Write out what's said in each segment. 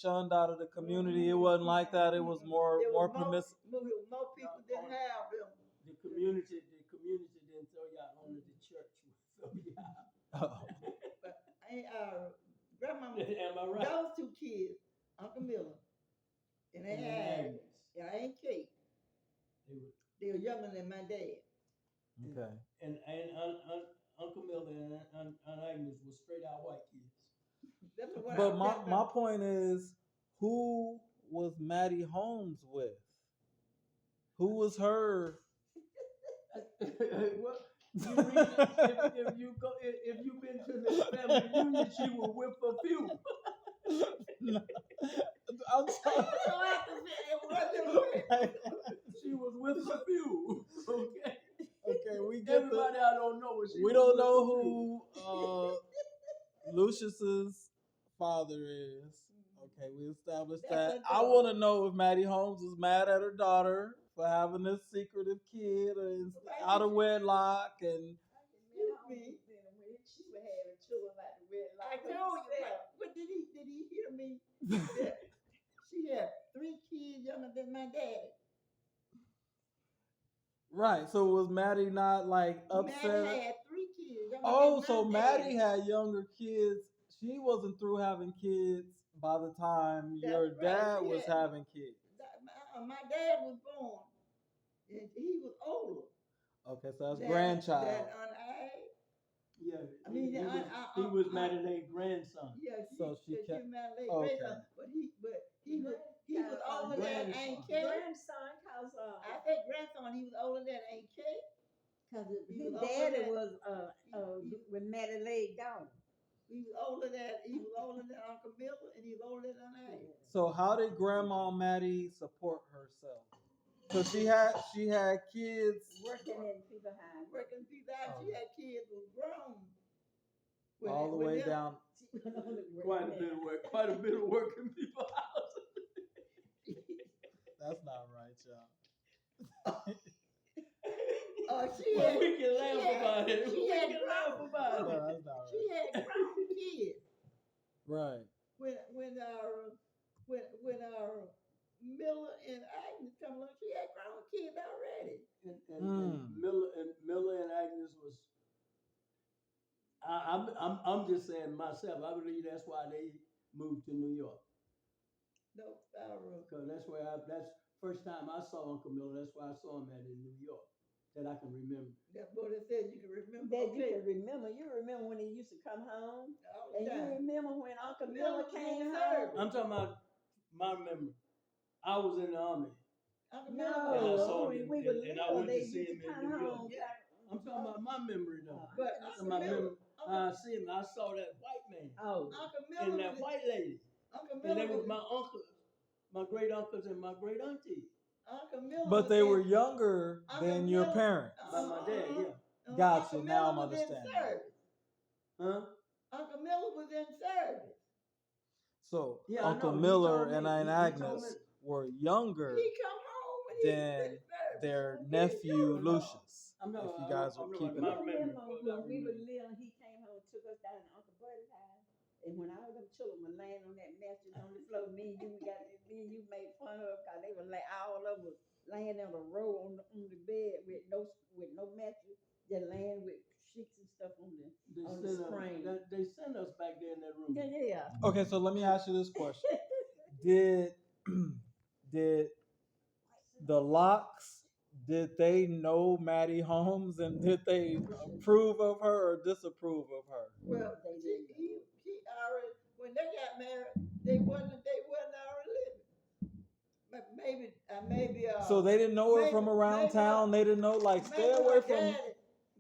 shunned out of the community. It wasn't like that. It was more permissive. More people didn't have them. The community didn't throw y'all only the church would throw y'all. Oh. But grandmama, Am I right? those two kids, Uncle Miller, and they had, and Aunt Kate, they were younger than my dad. Okay. And Uncle Miller and Aunt Agnes were straight out white kids. That's what But I my point is, who was Maddie Holmes with? Who was her? Well, if you've been to the family reunion, she was with a few. I'm sorry. She was with a few. Okay. Okay, we get Everybody I don't know. We don't know who Lucius's father is. Okay, we established that. I want to know if Maddie Holmes was mad at her daughter for having this secretive kid out of wedlock and. She was having children like the red light. I told you, but did he hear me? She had 3 kids younger than my dad. Right. So was Maddie not like upset? Maddie had 3 kids. Oh, so Maddie had younger kids. She wasn't through having kids by the time your dad was having kids. My dad was born, and he was older. Okay, so that's grandchild. Yeah, I mean, he was Madeleine's grandson. Yeah, so she kept. Okay. Grandson, but he was older than Aunt Kate. Grandson, cause I think grandson, he was older than Aunt Kate. Cause his daddy was with Madeleine daughter. He was older than Uncle Miller, and he was older than Aunt. So how did Grandma Maddie support herself? Because she had kids working in people's house. She had kids who were grown. All the way down. Quite a bit of work in people's house. That's not right, y'all. We can laugh about it. She had grown kids. Right. When our Miller and Agnes come along, she had grown kids already. And Miller and Agnes was. I'm just saying myself. I believe that's why they moved to New York. No, because that's first time I saw Uncle Miller. That's why I saw him in New York. That I can remember. That's what it said. You can remember. That you can remember. You remember when he used to come home, and you remember when Uncle Miller came home. I'm talking about my memory. I was in the army. No, we were little. They used to come home. I'm talking about my memory though. But I see him. I saw that white man. Uncle Miller and that white lady. Uncle And Miller they was my uncles, my great uncles, and my great auntie. Uncle Miller. But they were younger than your parents. By my dad, yeah. Gotcha. Now I'm understanding. Huh? Uncle Miller was in service. So Uncle Miller and Aunt Agnes were younger than their nephew Lucius. If you guys are keeping up. When we were little, he came home and took us down to Uncle Buddy's house. And when all them children were laying on that mattress on the floor, me and you made fun of them because they were like all of them laying in a row on the bed with no mattress, just laying with sheets and stuff on the screen. They sent us back there in that room. Yeah. Okay, so let me ask you this question: Did the Locks? Did they know Maddie Holmes, and did they approve of her or disapprove of her? Well, she already, when they got married, they wasn't already living. Maybe. So they didn't know her from around town. They didn't know, like, stay away from.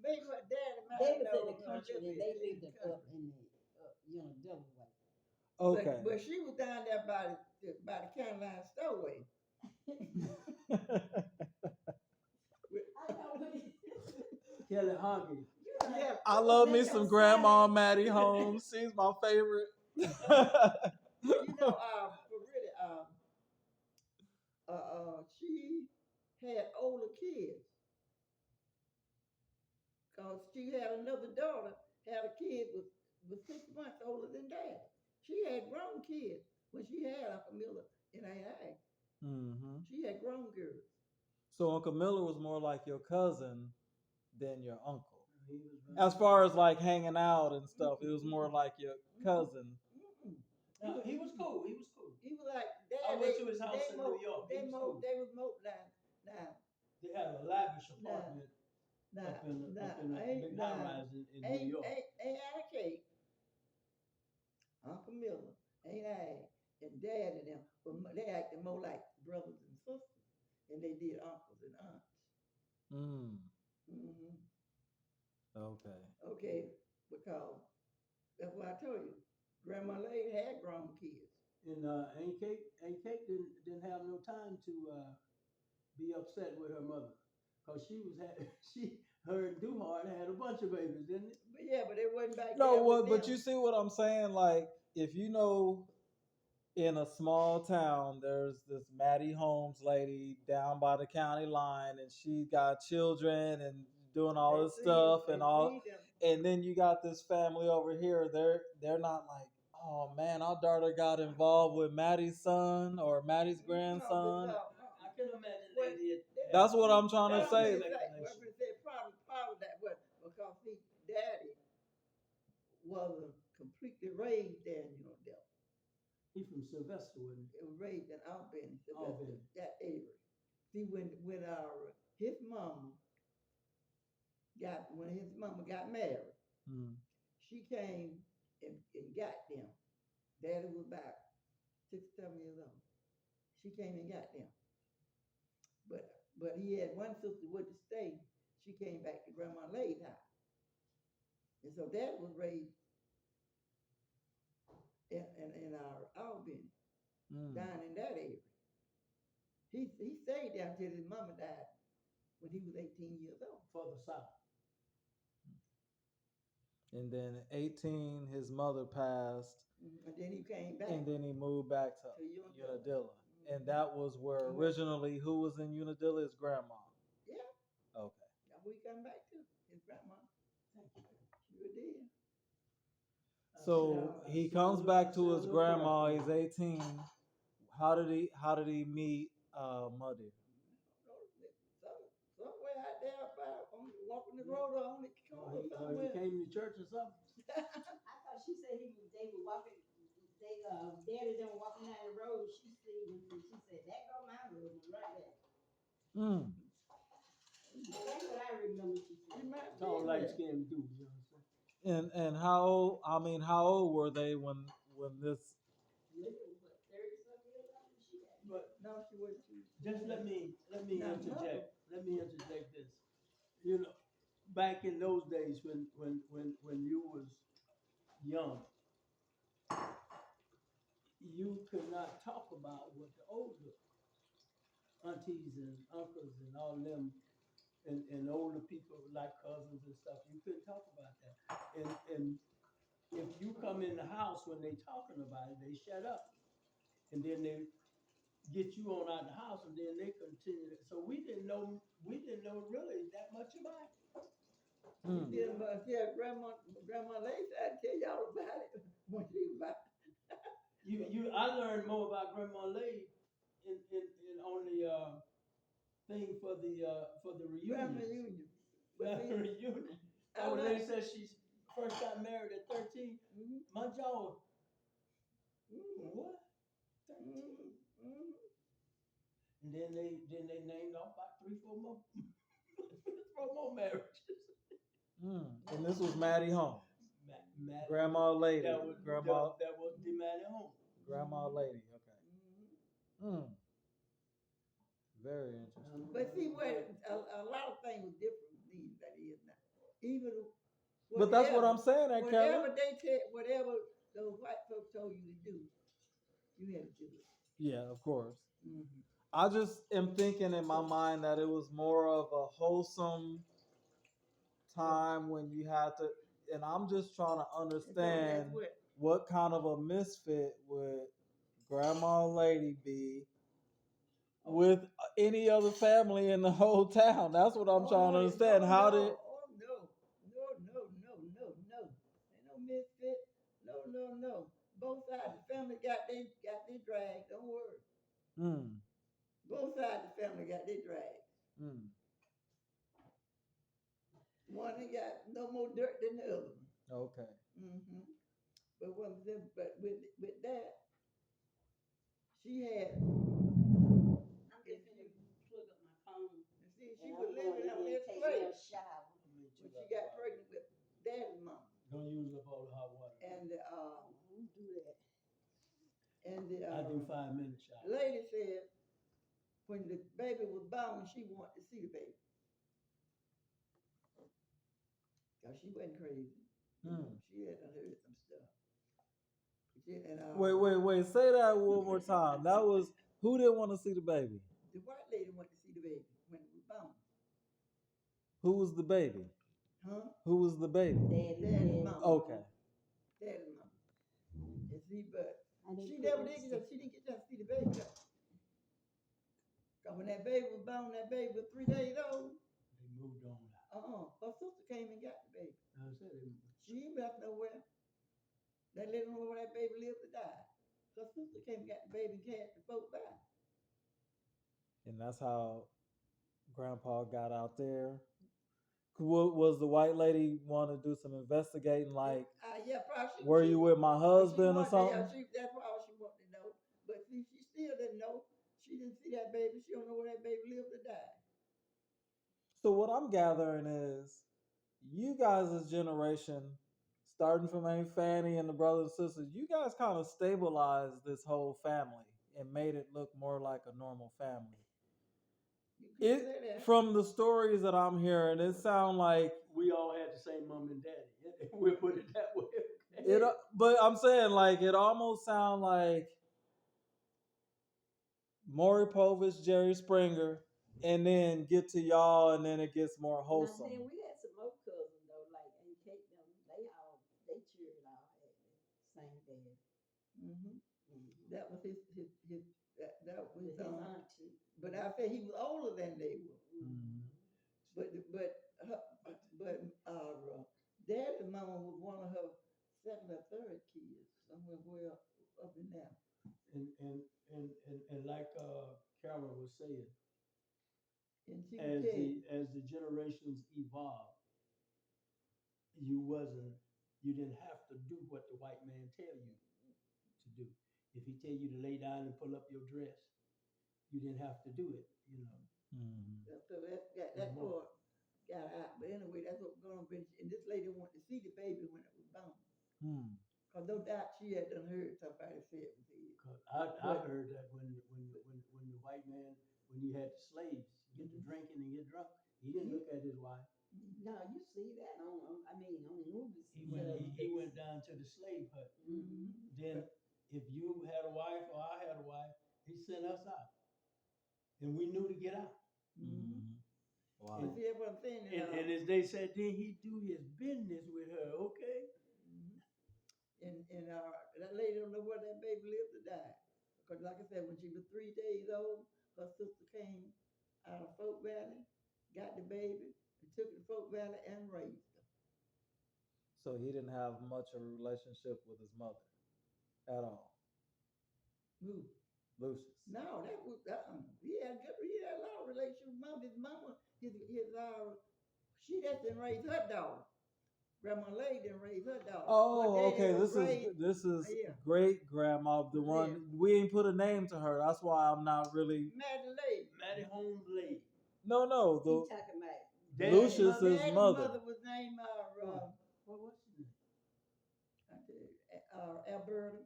Maybe her daddy. They was in the country and they lived up in the Double Way. Okay. But she was down there by the Caroline Stowaway. Kelly Hoggy. Yeah, I love me some Grandma Maddie Holmes. She's my favorite. She had older kids. Cause she had another daughter, had a kid was 6 months older than Dad. She had grown kids. when she had Uncle Miller in AA. Mm-hmm. She had grown girls. So Uncle Miller was more like your cousin than your uncle. He was As far as like hanging out and stuff, it was more like your cousin. Mm-mm. No, he was cool. He was cool. He was like I Dad. went to his house in New York. He They was moved. cool. They was moved now. They had a lavish apartment Now, up in a ain't big now, high rise in New ain't York. Anna Kate, Uncle Miller, ain't I, and Dad and them, but they acted more like brothers and sisters, and they did uncles and aunts. Mm. Hmm. Okay. Okay, because that's what I told you. Grandma Lady had grown kids. And Aunt Kate didn't have no time to be upset with her mother, cause her and Duhart had a bunch of babies, didn't it? But yeah, but it wasn't back No, there what? with But them. you see what I'm saying? Like, if you know, in a small town, there's this Maddie Holmes lady down by the county line, and she got children and doing all They this see stuff them, and they all. see them. And then you got this family over here. They're not like, oh man, our daughter got involved with Maddie's son or Maddie's grandson. I can imagine Well, they did. That's what I'm trying to That's say. what I'm say part of that was because see, Daddy wasn't completely raised there in Unadilla. He from Sylvester, wasn't It was raised in Albany, Albany. that area. See, when his mama got married, Hmm. she came and got them. Daddy was about 6, 7 years old. She came and got them. But he had one sister with the stay. She came back to Grandma Lady's house. And so Dad was raised in our Albany, Mm. down in that area. He stayed down till his mama died when he was 18 years old. further south. And then at 18, his mother passed, And then he came back and then he moved back to to Unadilla. Unadilla. And that was where originally who was in Unadilla? His grandma. Yeah, Okay. that's where he come back to. His grandma. Thank you. Sure did. So he comes back to his grandma. He's 18. How did he meet Muddy? Somewhere out there about walking the road or on the corner He somewhere. came to church or something. I thought she said they were walking. Daddy them walking down the road. She seen him and she said, "That go my road right there." Mm. That's what I remember. She said. Tall, light skinned dude, you know what I'm saying? And how old? I mean, how old were they when this? Living what 30-something years after she got. But No, she wasn't. just let me No, interject. Let me interject this. You know, back in those days when you was young, you could not talk about what the older aunties and uncles and all them and older people like cousins and stuff. You couldn't talk about that. And if you come in the house when they talking about it, they shut up, and then they get you on out the house, and then they continue. So we didn't know really that much about it. Mm. Yeah, Grandma Lace, I tell y'all about it when she was about. I learned more about Grandma Lay in on the thing for the reunion. Family reunion. The reunion. I And when they learned- said she first got married at 13, Mhm. my jaw, Mhm. what? 13? Mhm. Mhm. And then they named off about 3-4 more 4 more marriages. Mm. And this was Maddie Holmes, Matt, Grandma Lady, that was Grandma that was the Maddie home. Grandma Lady. Okay. Mhm. Mm. Very interesting. But see, what a lot of things were different then than it is now. Even But that's what I'm saying, there, whatever Kevin. they tell, whatever those white folks told you to do, you had to do it. Yeah, of course. Mm-hmm. I just am thinking in my mind that it was more of a wholesome time when you had to, and I'm just trying to understand what kind of a misfit would Grandma Lady be with any other family in the whole town. That's what I'm trying to understand. How did? Oh no. Ain't no misfit. No. both sides of the family got their drag. Don't worry. Mm. Both sides of the family got their drag. Mm. One ain't got no more dirt than the other one. Okay. Mm-hmm. But but with that, she had. I'm just gonna plug up my phone. And see, she And was I'm going living to on this take me a place shower. when she got pregnant with Daddy's mom. Don't use up all the hot water. And I won't do that. I do 5 minute shower. the lady said when the baby was born, she wanted to see the baby. Cause she wasn't crazy. You know, she had heard some stuff. Wait. Say that one more time. That was who didn't want to see the baby? The white lady wanted to see the baby when it was born. Who was the baby? Huh? Who was the baby? Daddy's mom. Okay. Daddy's mom. And see, but she She never did get. She didn't get to see the baby. Cause when that baby was born, that baby was 3 days old. They moved on. Her sister came and got the baby. I said it. She ain't left nowhere. They let her know where that baby lived to die. Her sister came and got the baby and cast the folk by. And that's how Grandpa got out there. Was the white lady want to do some investigating? Like, Yeah, probably. were you with my husband or something? That's all she wanted to know. But see, she still didn't know. She didn't see that baby. She don't know where that baby lived to die. So what I'm gathering is, you guys' generation, starting from Aunt Fanny and the brothers and sisters, you guys kind of stabilized this whole family and made it look more like a normal family. From the stories that I'm hearing, it sounds like we all had the same mom and daddy. We'll put it that way. But I'm saying, like, it almost sounds like Maury Povich, Jerry Springer, and then get to y'all, and then it gets more wholesome. Now, then we had some more cousins though, like Aunt Kate them. They cheered all at the same day. Mm-hmm. That was his that was His auntie. But I said he was older than they were. Mm-hmm. Daddy's mama was one of her second or third kids, somewhere way up in there. And like Carolyn was saying, And she as the generations evolved, you didn't have to do what the white man tell you to do. If he tell you to lay down and pull up your dress, you didn't have to do it, you know. Mm-hmm. So that part got out. But anyway, that's what going on. And this lady wanted to see the baby when it was born. Cause no doubt she had done heard somebody say it was his. I heard that when the white man, when you had the slaves get to drinking and get drunk, he didn't look at his wife. No, you see that on movies. He went down to the slave hut. Mm-hmm. Then if you had a wife or I had a wife, he sent us out, and we knew to get out. Mm-hmm. Wow. And see, that's what I'm saying. And as they said, then he do his business with her. Okay. Mm-hmm. And that lady don't know where that baby lived to die. Because like I said, when she was 3 days old, her sister came out of Folk Valley, got the baby, and took it to Folk Valley and raised her. So he didn't have much of a relationship with his mother at all. Who? Lucius. No, that was he had a lot of relationship with mom. His mama, she just didn't raise her daughter. Grandma Lay didn't raise her daughter. Oh, okay. This is great grandma, the one we ain't put a name to her. That's why I'm not really. Mattie Holmes Lay. No. He talking about Lucius's mother. Mother was named what was she name? Alberta.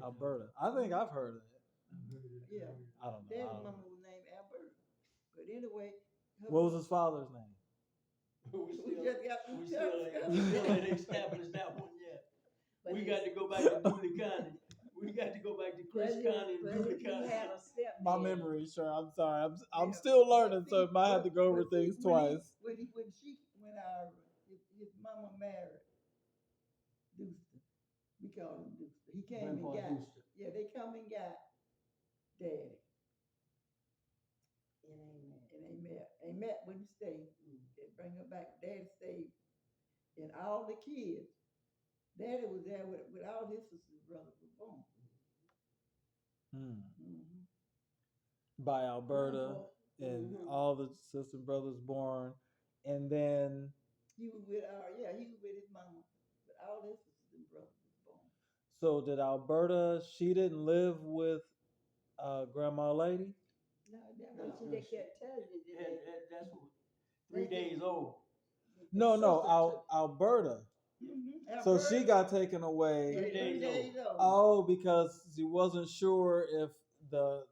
Alberta. I think I've heard of it. Yeah. I don't know. Dad's mama was named Alberta. But anyway. What was his father's name? We still ain't established that one yet. But we got to go back to Dooley County. We got to go back to Chris County and Dooley County. My memory, sure. I'm sorry. I'm still learning, so I might have to go over things twice. When his mama married Dooster, we call him Dooster. He came Grandpa and got. Dooster. Yeah, they come and got Daddy. Ain't met when he stayed. They bring her back. Daddy stayed. And all the kids Daddy was there with all his sisters and brothers were born. Hmm. Mm-hmm. By Alberta, and Mhm. all the sister and brothers born, and then He was with he was with his mama, but all his sisters and brothers was born. so did Alberta. She didn't live with Grandma Lady. No, No, she take care of Teddy, did And that's what, 3 days old. No, no, sister took- Alberta. Mm-hmm. So she got taken away. 3 days 3 days old. Oh, because she wasn't sure if the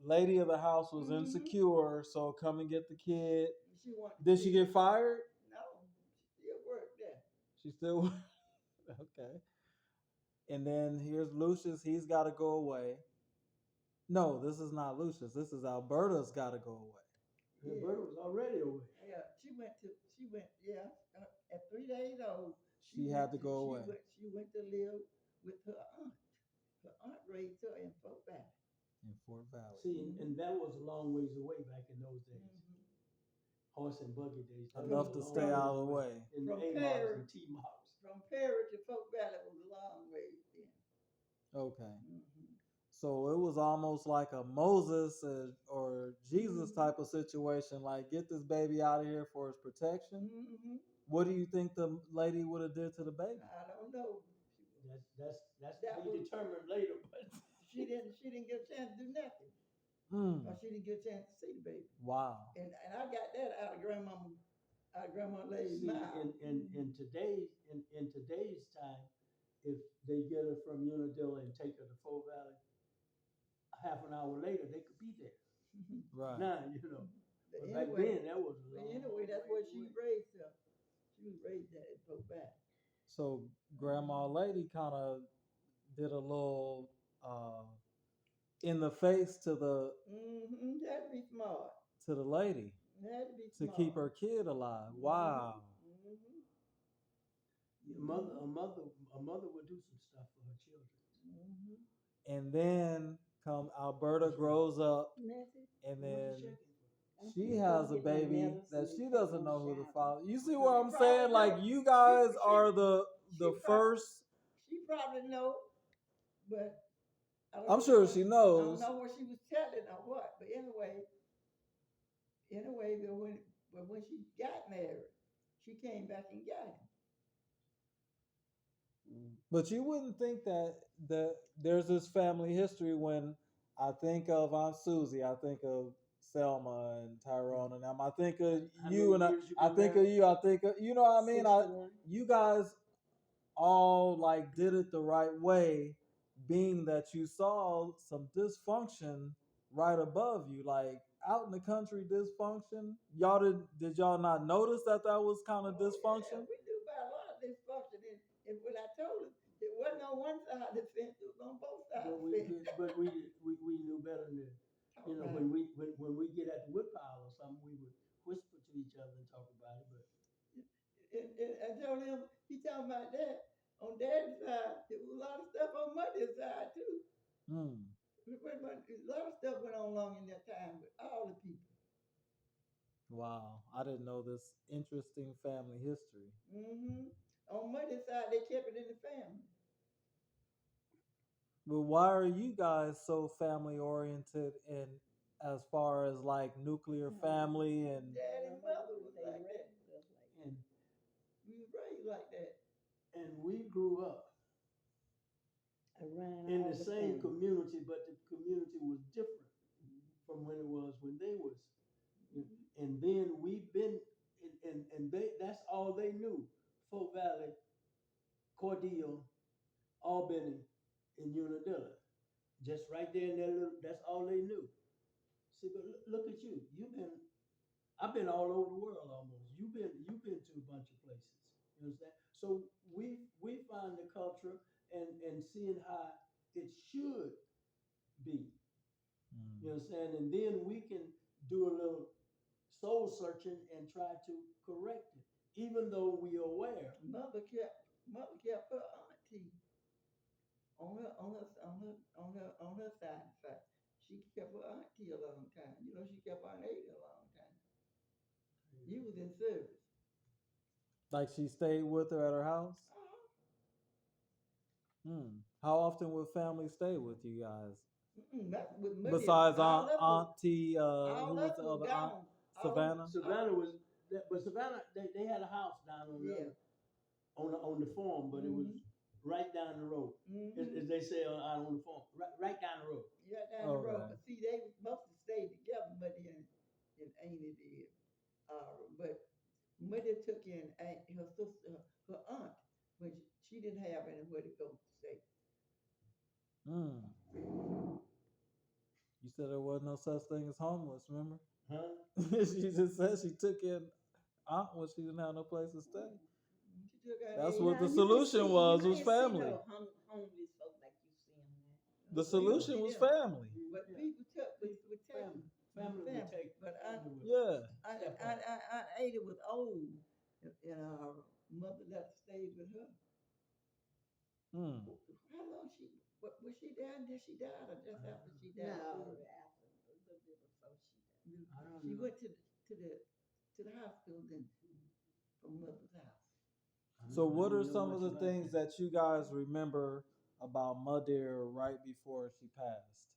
lady of the house was Mhm. insecure. So come and get the kid. She wanted to Did she see- get fired? No, she still worked there. She still okay. And then here's Lucius. He's got to go away. No, this is not Lucius. This is Alberta's got to go away. Yeah. Alberta was already away. Yeah, at 3 days old. She had to go away. She went to live with her aunt. Her aunt raised her in Fort Valley. In Fort Valley. See, and that was a long ways away back in those days. Mhm. Horse and buggy days. That Enough was a to long stay ways out of the away. way. In the From A-Mars Perry. and T-Mars. From Perry to Fort Valley was a long ways then. Okay. Mm-hmm. So it was almost like a Moses or Jesus type of situation. Like, get this baby out of here for his protection. Mm-hmm. What do you think the lady would have did to the baby? I don't know. That's That to be was- determined later. But She didn't get a chance to do nothing. Hmm. Or she didn't get a chance to see the baby. Wow. And I got that out of Grandma Lady's see, mouth. in today's time, if they get her from Unadilla and take her to Fort Valley, half an hour later they could be there. Right. Now, you know. But But back anyway, then that was a long that's ways where she away. raised her. She was raised at Fort Valley. So Grandma Lady kind of did a little in the face to the Mm-hmm. Had to be smart. lady Had to be to smart. keep her kid alive. Wow. Mm-hmm. A mother would do some stuff for her children. Mm-hmm. And then come Alberta grows up, Nothing. and What then you shaking for? she has a Get my baby medicine that and she take doesn't my know who the shower. father. You see what I'm She probably saying? Like, know. you guys She- are the she prob- first. She probably know, but I don't I'm know- sure she I don't knows. know what she was telling or what, but anyway, but when she got married, she came back and got him. But you wouldn't think that there's this family history when I think of Aunt Susie, I think of Selma and Tyrone and them. I think of How you many and years you I been think of married? you. I think of, you know what I mean? 61. You guys all like did it the right way, being that you saw some dysfunction right above you, like out in the country dysfunction. Y'all did y'all not notice that was kind of Oh, dysfunction? Yeah, we knew about a lot of dysfunction, and when I told him, it wasn't on one side of the fence, it was on both sides But of we the fence. we knew better than that. You know, Right. when we get at the woodpile or something, we would whisper to each other and talk about it. But And I told him, he talking about that. On Daddy's side, there was a lot of stuff on Mother's side too. Hmm. But a lot of stuff went on along in that time with all the people. Wow, I didn't know this interesting family history. Mm-hmm. On Mother's side, they kept it in the family. But why are you guys so family oriented and as far as like nuclear family and Dad and mother was They like that. raised us like that. and We was raised like that. and we grew up Around in all the same family. community, but the community was different from when it was when they was. And then we've been, and that's all they knew. Fort Valley, Cordele, Albany, and Unadilla. Just right there in that little, that's all they knew. See, but look at you. I've been all over the world almost. You've been to a bunch of places. You understand? So we find the culture and seeing how it should be. You understand? And then we can do a little soul searching and try to correct it, even though we are aware. Mother kept her auntie on her side. In fact, she kept her auntie a long time. You know, she kept Aunt Ada a long time. You was in service. like she stayed with her at her house? How often would family stay with you guys? Not with money. Besides All of them- Auntie, all who of was the them was other aunt? gone. Savannah? Savannah was, but Savannah, they had a house down on Yeah. on the farm, but it was right down the road. As they say out on the farm, right down the road. Yeah, down the road. Alright. But see, they was mostly stayed together, Muddy and Amy did. But Muddy took in her sister, her aunt, when she didn't have anywhere to go to stay. Mm. You said there wasn't no such thing as homeless, remember? Huh? She just said she took in aunt when she didn't have no place to stay. She took out That's there- what the Now, you solution ain't see- was you ain't see family. no homeless folk like you see 'em now. The We don't solution see was them. family. But Yeah. people would take Family. them. Family would take. But family would Yeah. step up. Aunt Ada was old, and her mother left stayed with her. Mm. How long was she there until she died, or just after she No, died? after a little bit before she died. I don't She know. went to the hospital then from mother's house. So I what don't are know some much of the about things that you guys remember about Mother right before she passed?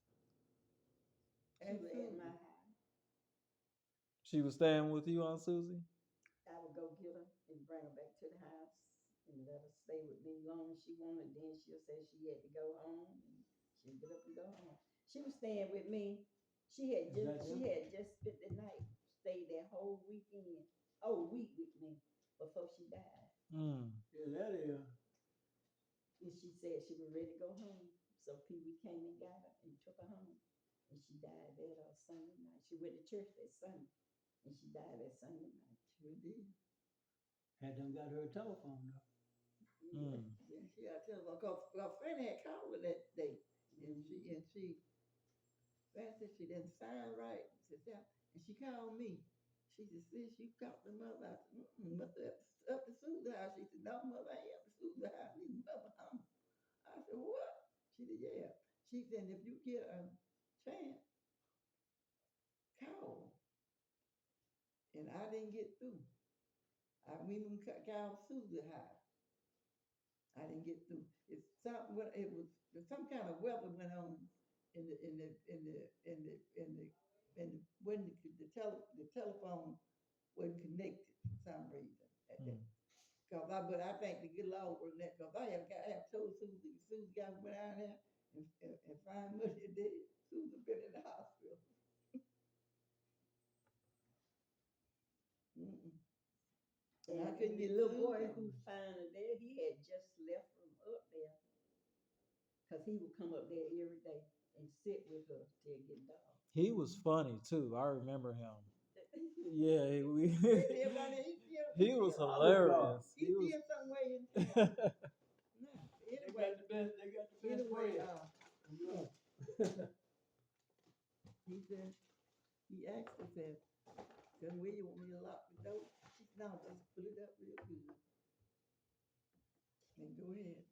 She And was at my house. She was staying with you, Aunt Susie? I would go get her and bring her back to the house and let her stay with me long as she wanted. Then she'll say she had to go home, and she'd get up and go home. She was staying with me. She had Is that just spent the night, stayed that whole week with me before she died. Mm. Yeah, that is. And she said she was ready to go home. So Pee Wee came and got her and took her home. And she died that Sunday night. She went to church that Sunday, and she died that Sunday night. Sure did. Had them got her a telephone though. Mm. Yeah, she got a telephone. Cause Fanny had called her that day, and she Fanny said she didn't sign right. Said, yeah. And she called me. She said, sis, you called the mother. I said, mother up to Sue's house. She said, no, mother, I ain't up to Sue's house. I need mother home. I said, what? She said, yeah. She said, if you get a chance, call. And I didn't get through. We even called Sue's house. I didn't get through. It's something. It was some kind of weather went on when the telephone wasn't connected for some reason at that. Cause I think the good Lord was that. Cause I have told Susie got went out there and find Muddy dead. Susie been in the hospital. And I couldn't the get little Susie. boy who found her there, he had just left from up there. Cause he would come up there every day and sit with her till it get dark. He was funny too. I remember him. Yeah, he was hilarious. He He was. still somewhere in town. Nah, anyway, They got the best anyway, friend. he said, he asked her, said, where you want me to lock the door? She said, no, just put it up real good. And go ahead.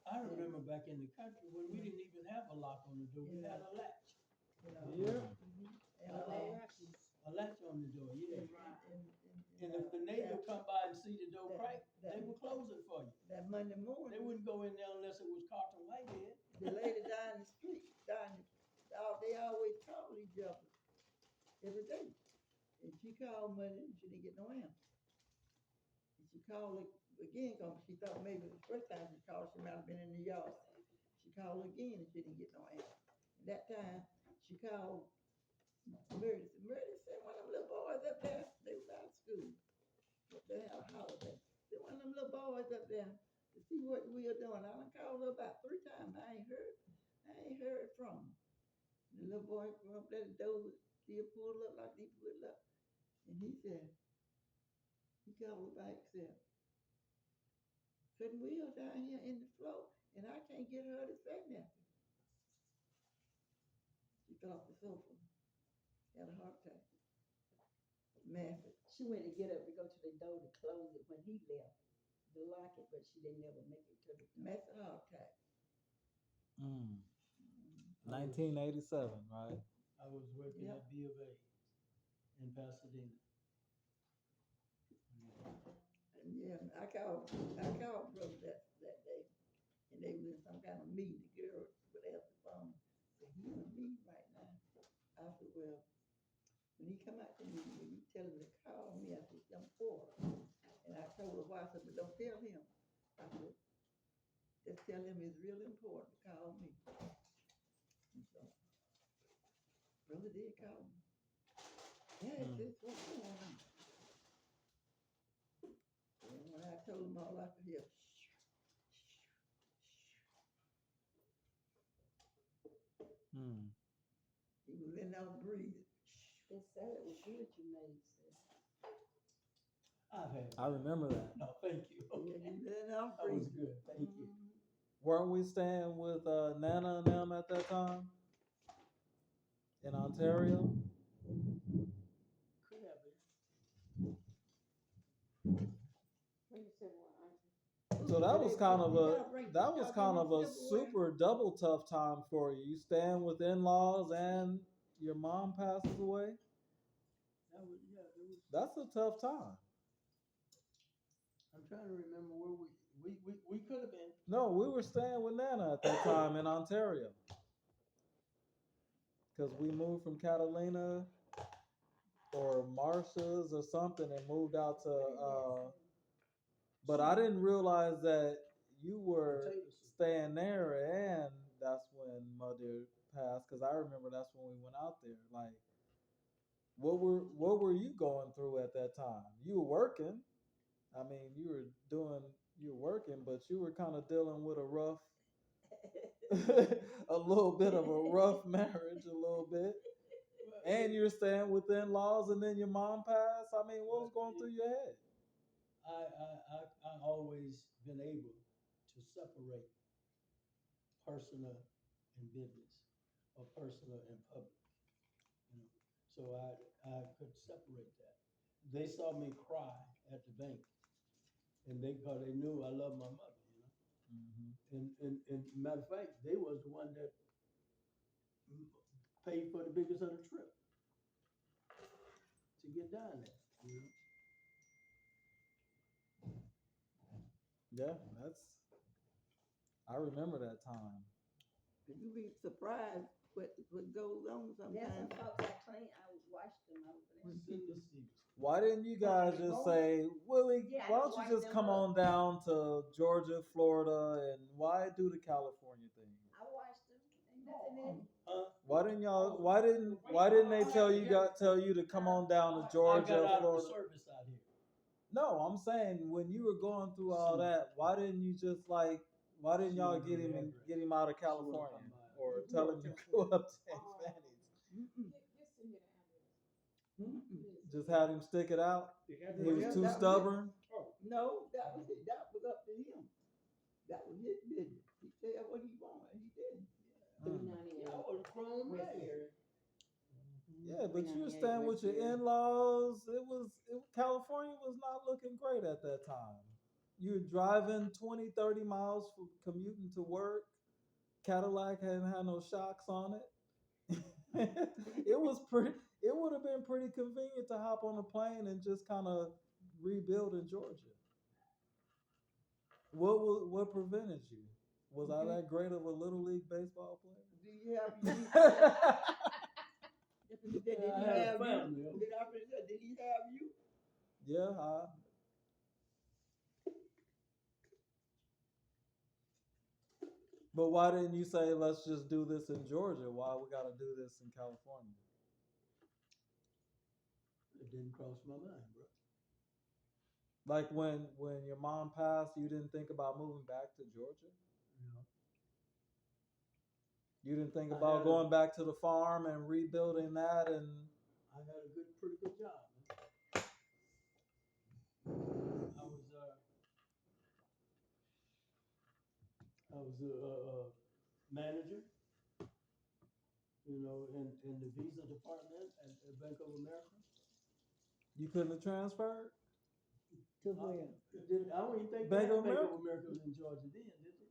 I remember back in the country when we didn't even have a lock on the door. We had a latch. Yeah. And, A latch on the door, yeah. And if the that- neighbor come by and see the door that- cracked, that- they would close it for you. That Monday They morning, wouldn't go in there unless it was Carlton Whitehead. the lady down the street, they always call each other every day. And she called Monday and she didn't get no answer. And she called again because she thought maybe the first time she called, she might have been in the yard. She called again and she didn't get no answer. And that time she called Meredith. Meredith said, one of them little boys up there, they was out of school. But they had a holiday. Said, one of them little boys up there to see what we are doing. I done called her about 3 times. I ain't heard from him. The little boy went up there, the door was still pulled up like he pulled up. And he said, he called her back, said, couldn't wheel down here in the floor, and I can't get her to say nothing. She fell off the sofa, had a heart attack. Massive. She went to get up to go to the door to close it when he left to lock it, but she didn't never make it to the door. Massive heart attack. 1987, right? I was working Yep. at B of A in Pasadena. And yeah, I called brother that day, and they was in some kind of meeting. The girl would answer the phone. Said, he in a meeting right now. I said, well, when he come out to me, when you tell him to call me, I said, I'm for it. And I told her why. I said, but don't tell him. I said, just tell him it's real important to call me. And so, brother did call me. Yeah, Hmm. this what's going on. And when I told him all I could hear, Hmm. he was in there breathing. It's sad it was good you made, sis. I've had. I remember that. No, thank you. Yeah, he was in there That was breathing. good. Thank you. Mhm. Weren't we staying with Nana and them at that time in Ontario? Could have been. When you said what, auntie? So that was kind of a Silverware? super double tough time for you. You staying with in-laws and your mom passes away. That was, yeah, it was. That's a tough time. I'm trying to remember where we could have been. No, we were staying with Nana at that time in Ontario. Because we moved from Catalina or Marsha's or something and moved out to but I didn't realize that you were Potato soup. staying there and that's when Mother passed because I remember that's when we went out there. Like what were you going through at that time? You were working. I mean, you were working, but you were kind of dealing with a rough a little bit of a rough marriage, a little bit. And you're staying with in-laws and then your mom passed. I mean, what was going through your head? I always been able to separate personal and business, or personal and public. You know, so I could separate that. They saw me cry at the bank, and cause they knew I loved my mother. You know, Mm-hmm. and matter of fact, they was the one that paid for the biggest of the trip to get down there. You know. Yeah, I remember that time. You be surprised what goes on Yeah, some sometimes. folks I clean, I washed them over there. Cindy Stevens. Why didn't you guys just say, Willie, Yeah, I why just don't you watched just them come up. on down to Georgia, Florida, and why do the California thing? I washed them. Ain't nothing in it. Why didn't they tell you to come on down to I Georgia, got out of the Florida? service out here. No, I'm saying when you were going through all that, why didn't you just why didn't y'all get him out of California or tell him to go up to Fanny's? Just had him stick it out. He was too stubborn. No, that was up to him. That was his business. He said what he wanted. He didn't. I was a grown man. Yeah, but you were staying with your in-laws. California was not looking great at that time. You were driving 20, 30 miles for commuting to work. Cadillac hadn't had no shocks on it. It would have been pretty convenient to hop on a plane and just kind of rebuild in Georgia. What prevented you? Was I that great of a little league baseball player? Do you have you? Did he I had a have you? family. Did he have you? Yeah, but why didn't you say let's just do this in Georgia? Why we got to do this in California? It didn't cross my mind, bro. Like when your mom passed, you didn't think about moving back to Georgia? No. You didn't think I about had going back to the farm and rebuilding that and I had a pretty good job. I was a manager, you know, in the visa department at Bank of America. you couldn't have transferred? To where? I don't even think Bank of Bank America? of America was in Georgia then, did it?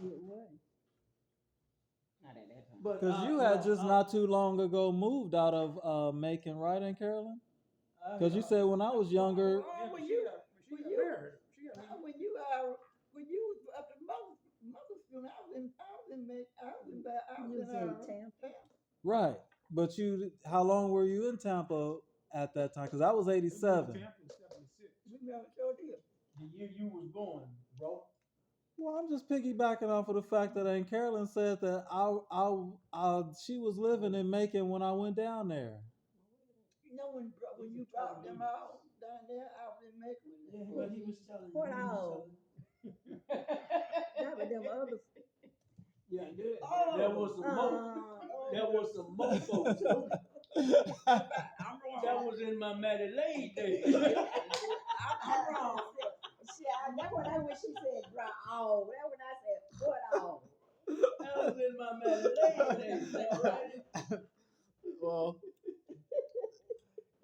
It was. Not at that time. Because you had just not too long ago moved out of Macon, right, in Carolyn? Because you said when I was younger. When you was up to school. I was in Tampa. Right. But how long were you in Tampa at that time? Because I was 87. Tampa in 76. We never showed you. The year you was born, bro. Well, I'm just piggybacking off of the fact that Aunt Carolyn said that she was living in Macon when I went down there. You know when you brought them all down there, I was in Macon. Yeah, but he was telling you. What he was all? That was them others. Yeah, Oh, there was some more. There was some more folks too. That was in my Maddie Lane days. I'm wrong. That's what I wish she said, draw all. That's when I said, what all? That was in my Maddie Lane days. Right? Well,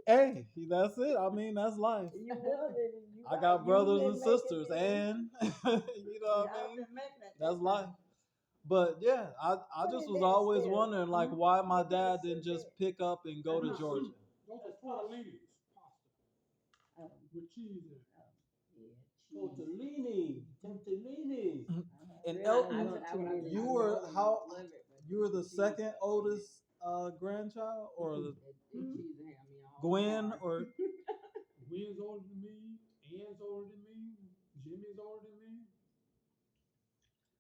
hey, that's it. I mean, that's life. I got brothers and sisters, and you know what I mean? That's life. But yeah, I just was always wondering like why my dad didn't just pick up and go to Georgia. Those are tortellinis, pasta with cheese in it. Tortellini. And Elton, you were the second oldest grandchild, or the Gwen, or Gwen's older than me. Ann's older than me. Jimmy's older than me.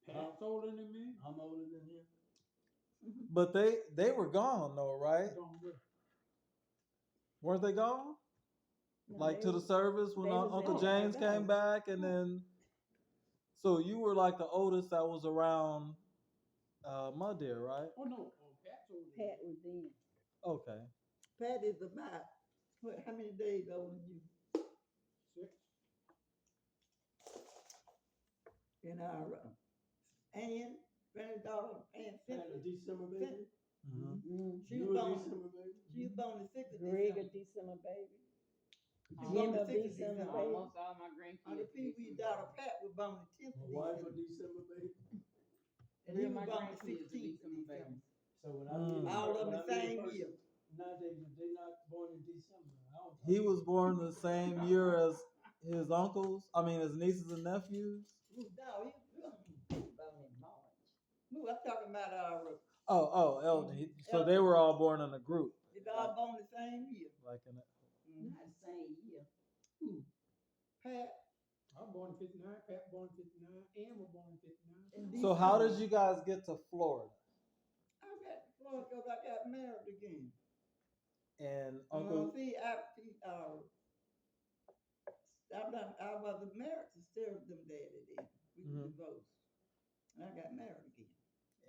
Pat's older than me. I'm older than him. but they were gone though, right? Weren't they gone? Like to the service when Uncle James came back, and then so you were like the oldest that was around my dear, right? Oh no, Pat's older. Pat was in. Okay. Pat is about how many days older than you? 6. And our Ann, granddaughter, Ann And a Cynthia. December baby. Mm-hmm. She was You a born. December baby. She was born the 6th of Greg a December. December baby. She was Jim born a the 6th of December December. baby. Almost all my grandkids. Other Pee Wee's daughter Pat was born the 10th of My wife a December. December baby. And Three he of was my born the grandkids are 16th of December December. babies. So when I Mm. meet All of them when the I meet a same person, year. Nowadays, if they're not born in December, I don't. He was born the same year as his uncles. I mean, his nieces and nephews. No, he was born in March. No, I'm talking about our. Elton. So they were all born in a group. They all born the same year. Like in a, Not the same year. Pat. I'm born in 59. Pat born in 59. Ann was born in 59. in so how December. did you guys get to Florida? I got Florida because I got married again. And Uncle I wasn't married to Sarah them daddy then. We Mhm. divorced. And I got married again.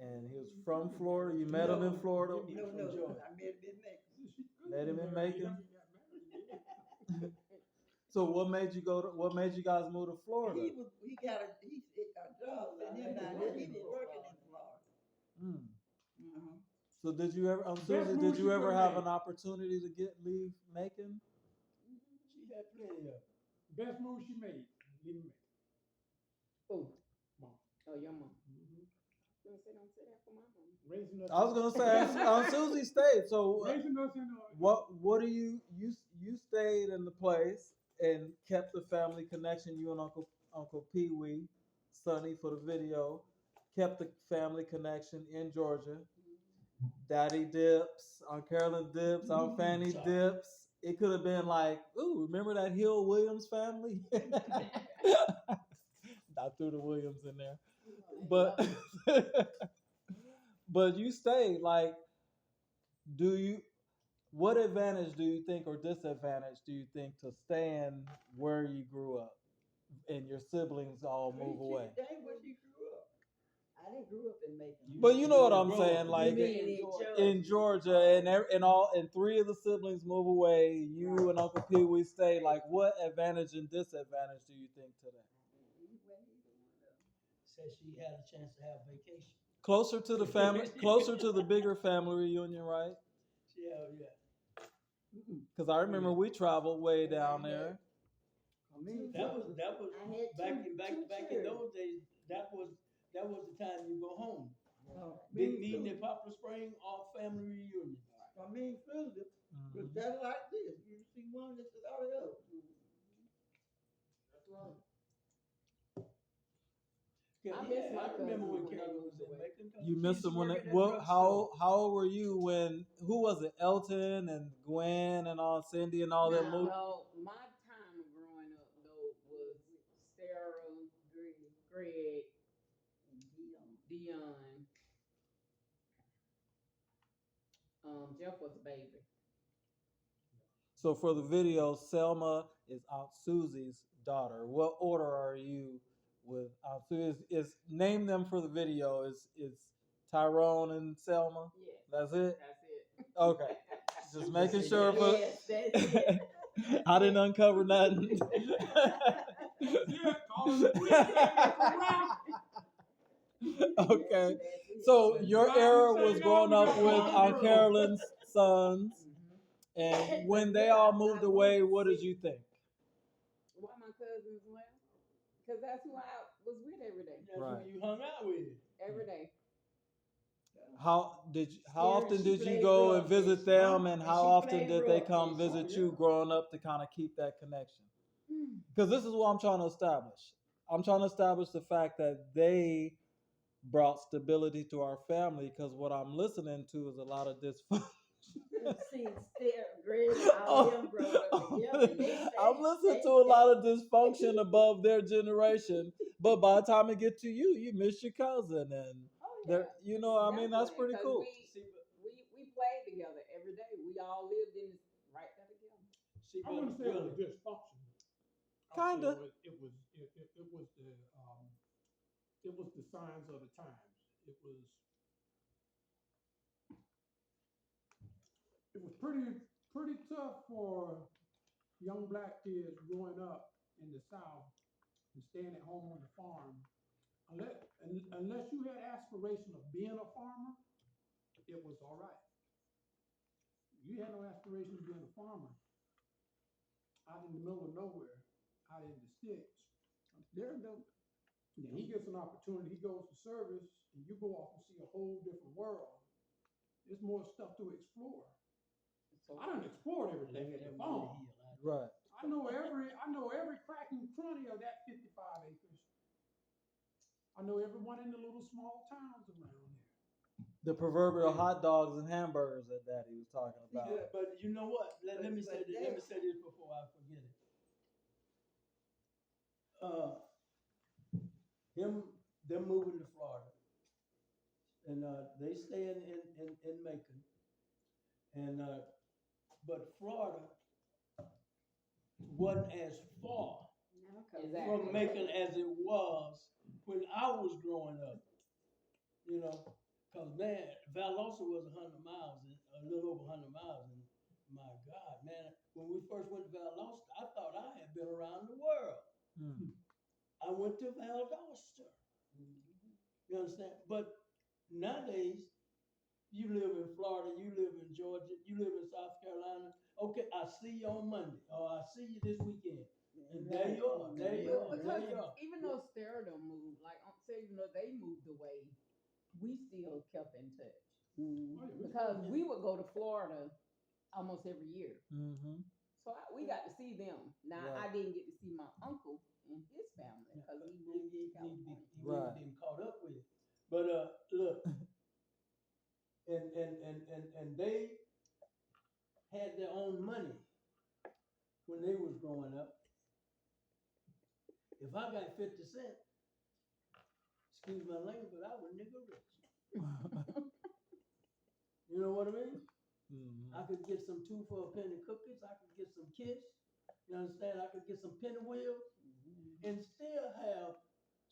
and he was from Florida. You met him in Florida. No, From Georgia. I met him in Mexico. Met him in Macon. So what made you guys move to Florida? He got a job and him down there. He was working in Florida. Mm. Mm-hmm. So did you ever, Susie, move did she you ever could've have made. an opportunity to leave Macon? She had plenty of. Best move she made. Leaving me. Oh, Mom. oh, your mom. Mm-hmm. Don't say that for my mom. Raising us. I was gonna say Susie stayed. So Raising us in what do you stayed in the place and kept the family connection? You and Uncle Pee Wee, Sonny for the video, kept the family connection in Georgia. Daddy dips, Aunt Carolyn dips, Aunt Fanny dips. It could have been like, ooh, remember that Hill Williams family? I threw the Williams in there, but but you stayed. Like, what advantage do you think, or disadvantage do you think, to staying where you grew up and your siblings all move away? That ain't where she grew up. I didn't grow up in Macon. But you know what I'm saying, You like in Georgia, and 3 of the siblings move away. You and Uncle Pee Wee stay. Like, what advantage and disadvantage do you think to that? Said she had a chance to have vacation. Closer to the family, closer to the bigger family reunion, right? Yeah. Because I remember we traveled way down there. I mean, That was I had back two in children. those days. That was the time you go home. me Big meeting too. in Poplar Spring, all family reunion. I mean, Susan, was Mhm. just like this. You see one that's all the other. That's right. Yeah, I miss my I remember cousins when when they Carolyn moved was in away. Macon. You She missed used to them when work it, at that well, drugstore. how old were you when, who was it, Elton and Gwen and all, Cindy and all them moved? No, my time of growing up though was Sarah, Greg, Dion. Jeff was a baby. So for the video, Selma is Aunt Susie's daughter. What order are you with Aunt Susie? Is name them for the video. Is Tyrone and Selma? Yes. That's it? That's it. Okay. Just making sure for Yes, that's it. I didn't uncover nothing. Okay. So your era was growing up with Aunt Carolyn's sons, Mhm. and when they all moved away, what did you think? Why my cousins left? Because that's who I was with every day. That's Right. who you hung out with. Every day. How Scary, often she did you played go rough, and visit didn't she? them, and And how she often played did they rough, come didn't she? visit you growing up to kind of keep that connection? Because this is what I'm trying to establish. I'm trying to establish the fact that they brought stability to our family, because what I'm listening to is a lot of dysfunction. See, Greg and all them growing up together. And they I'm listening to a lot of dysfunction above their generation, but by the time it get to you, you miss your cousin, and Oh they're, yeah. you know, I mean, that's pretty Definitely, 'cause cool. we played together every day. We all lived in right there together. See, I wouldn't say it was really, dysfunction. Kinda. It was the signs of the times. It was pretty tough for young black kids growing up in the South and staying at home on the farm. Unless you had aspiration of being a farmer, it was all right. You had no aspiration of being a farmer out in the middle of nowhere, out in the sticks. There's no, Then he gets an opportunity, he goes to service, and you go off and see a whole different world. There's more stuff to explore. I done explored everything at the farm. Right. I know every crack and cranny of that 55 acres. I know everyone in the little small towns around there. The proverbial hot dogs and hamburgers that Daddy was talking about. yeah, but you know what? Let me say but this. Let me say this before I forget it. Them moving to Florida, and they staying in Macon, and but Florida wasn't as far Exactly. from Macon as it was when I was growing up. You know, cause man, Valdosta was 100 miles, a little over 100 miles, and my God, man, when we first went to Valdosta, I thought I had been around the world. Hmm. I went to Valdosta. You understand? But nowadays, you live in Florida, you live in Georgia, you live in South Carolina. Okay, I see you on Monday, or I see you this weekend. And there you are, there you Well, are, because there you are. even though Sterling moved, like say even though they moved away, we still kept in touch. mm, Oh, yeah, Because we would go to Florida almost every year. Mm-hmm. So we got to see them. Now Right. I didn't get to see my uncle and his family because he moved to California. He Right. been caught up with it. But look, and they had their own money when they was growing up. If I got 50 cents, excuse my language, but I was nigga rich. You know what I mean? Mm-hmm. I could get some 2 for a penny cookies. I could get some kids. You understand? I could get some penny wheels and still have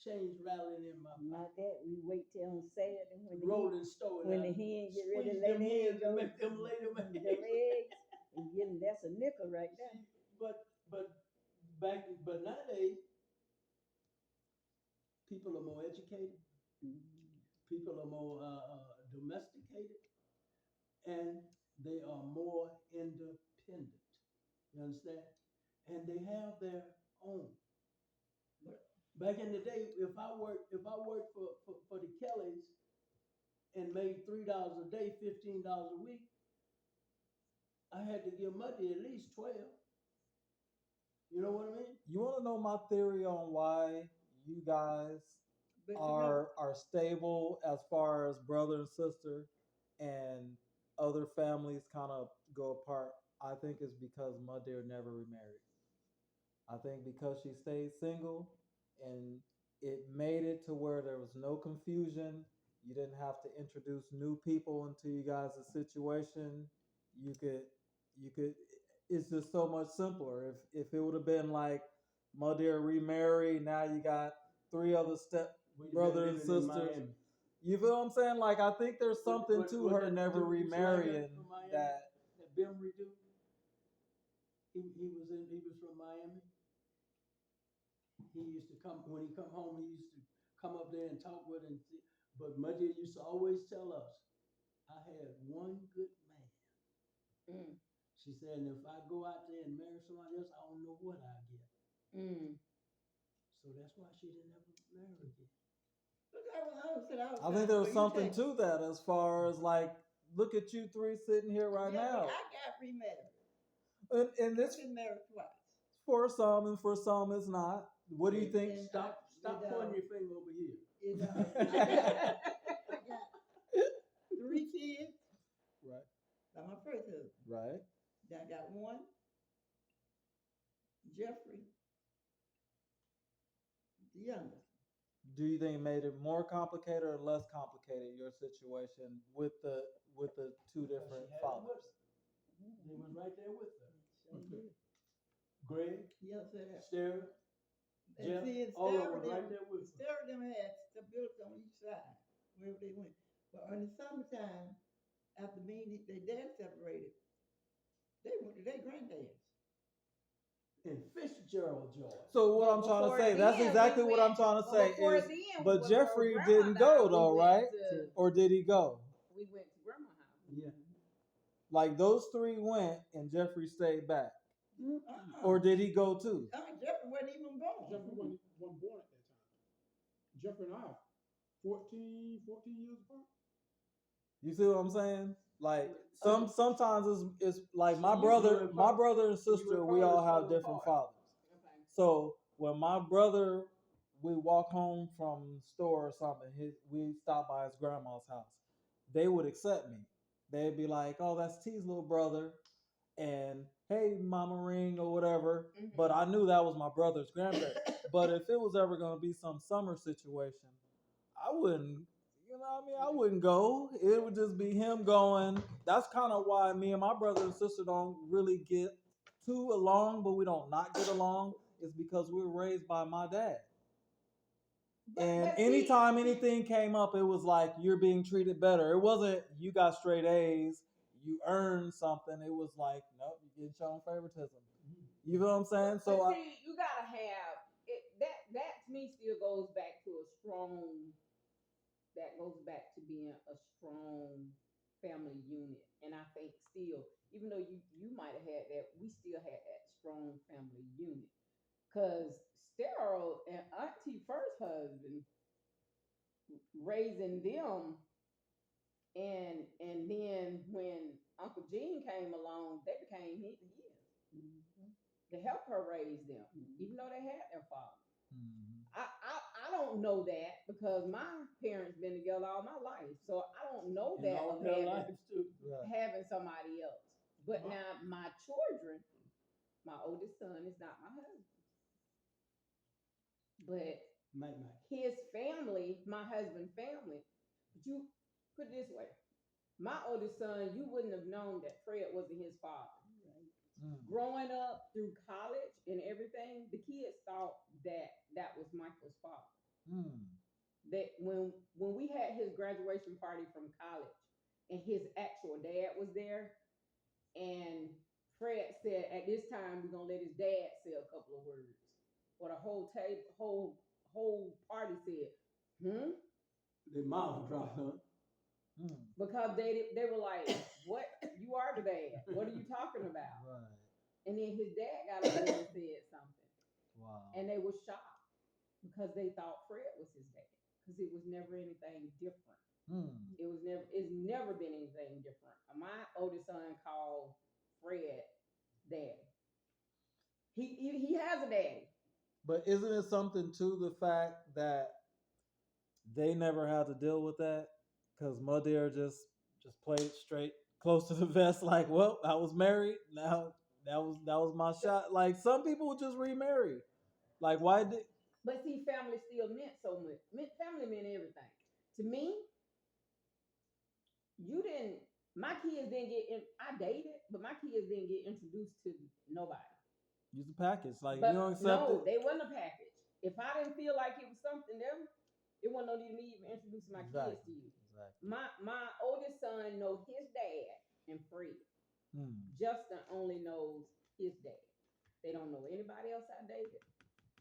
change rattling in my Not pocket. that we wait till on Saturday when Rolling stone. when now. the hen get ready to Squeeze lay them the hens eggs, and make them lay them eggs. them eggs, and getting that's a nickel right there. See, but nowadays, people are more educated. People are more domesticated, and they are more independent. You understand? And they have their own. Back in the day, if I worked for the Kellys and made $3 a day, $15 a week, I had to give Muddy at least 12. You know what I mean? You want to know my theory on why you guys But you are stable as far as brother and sister, and other families kind of go apart, I think is because my dear never remarried. I think because she stayed single and it made it to where there was no confusion. You didn't have to introduce new people into you guys' situation. You could you could it's just so much simpler. If it would have been like my dear remarried, now you got three other step We'd have been brothers and living in sisters. Miami. You feel what I'm saying? Like I think there's something to What her that never dude was remarrying from Miami? that That Bimri dude. He was from Miami. He used to come when he come home. He used to come up there and talk with him. But Muddy used to always tell us, "I had one good man." Mm. She said, "And if I go out there and marry somebody else, I don't know what I get." Mm. So that's why she didn't ever marry again. I think there was something to that as far as like, look at you three sitting here right Yeah, now. but I got remarried. And I've this been married twice. for some and for some it's not. What do you think? And Stop pointing your finger over here. I got 3 kids Right. by my first husband. Right. Then I got one, Jeffrey, the youngest. Do you think it made it more complicated or less complicated your situation with the two different She had fathers? them with her. They was right there with her. Greg, Yes, sir. Stera, And Jeff, see, and all of Sarah them right them, there with her. Sarah them had stability on each side, wherever they went. But in the summertime, after me and their dad separated, they went to their granddad's. In Fitzgerald, Georgia. So what But I'm trying to before say, that's then, exactly we what I'm went- trying to but say before is, then, but when Jeffrey grandma didn't died, go we though, went right? to- Or did he go? We went to grandma's house. Yeah. Like those three went and Jeffrey stayed back. Uh-uh. Or did he go too? Jeffrey wasn't even born. Jeffrey wasn't born at that time. Jeffrey and I are 14 years apart. You see what I'm saying? Like sometimes it's like my You brother and my Carter- brother and you and sister, we Carter all have fell different apart. fathers. Okay. So when my brother, we walk home from store or something, we stop by his grandma's house, they would accept me. They'd be like, "Oh, that's T's little brother," and "Hey, Mama Ring" or whatever. Mhm. But I knew that was my brother's grandparent. But if it was ever gonna be some summer situation, I wouldn't. You know what I mean? I wouldn't go. It would just be him going. That's kind of why me and my brother and sister don't really get too along, but we don't not get along. Is because we were raised by my dad. And But see- anytime anything came up, it was like you're being treated better. It wasn't you got straight A's, you earned something. It was like, nope, you get shown favoritism. You know what I'm saying? But So see, you gotta have it. That to me still goes back to a strong. That goes back to being a strong family unit, and I think still, even though you might have had that, we still had that strong family unit. Cause Sterile and Auntie first husband raising them, and then when Uncle Gene came along, they became his to help her raise them, even though they had their father. I don't know that because my parents been together all my life, so I don't know And that all of their having, lives too. having somebody else. But now my children, my oldest son is not my husband, but Mike. his family, my husband's family. But you put it this way, my oldest son, you wouldn't have known that Fred wasn't his father. Growing up through college and everything, the kids thought that was Michael's father. That when we had his graduation party from college and his actual dad was there, and Fred said, "At this time, we're gonna let his dad say a couple of words." Well, the whole party said, Their mouths dropped, huh? because they were like, "What? You are the dad? What are you talking about?" Right. And then his dad got up there and said something. Wow. And they were shocked because they thought Fred was his dad because it was never anything different. It's never been anything different. My oldest son called Fred daddy. He has a daddy. But isn't it something to the fact that they never had to deal with that because Mother just played straight close to the vest. Like, well, I was married. Now that was my shot. Like some people would just remarry. Like, why did? But see, family still meant so much. Family meant everything. To me, you didn't. My kids didn't get. I dated, but my kids didn't get introduced to nobody. Use a package. Like But you don't accept no, it. they wasn't a package. If I didn't feel like it was something there, it wasn't no need of me even introducing my kids to you. Exactly. My oldest son knows his dad and Fred. Justin only knows his dad. They don't know anybody else I dated.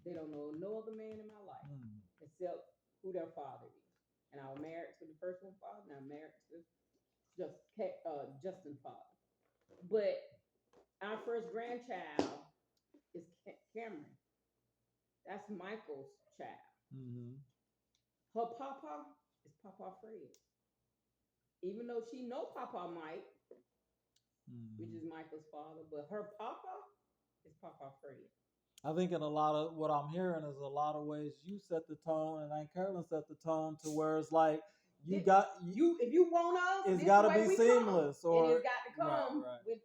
They don't know no other man in my life except who their father is. And I was married to the first one father, and I'm married to Justin's father. But our first grandchild is Cameron. That's Michael's child. Her papa is Papa Fred. Even though she know Papa Mike, which is Michael's father, but her papa is Papa Fred. I think in a lot of what I'm hearing is a lot of ways you set the tone and Aunt Carolyn set the tone to where it's like you got you if you want us, it's got to be we seamless come. or and it's got to come right. with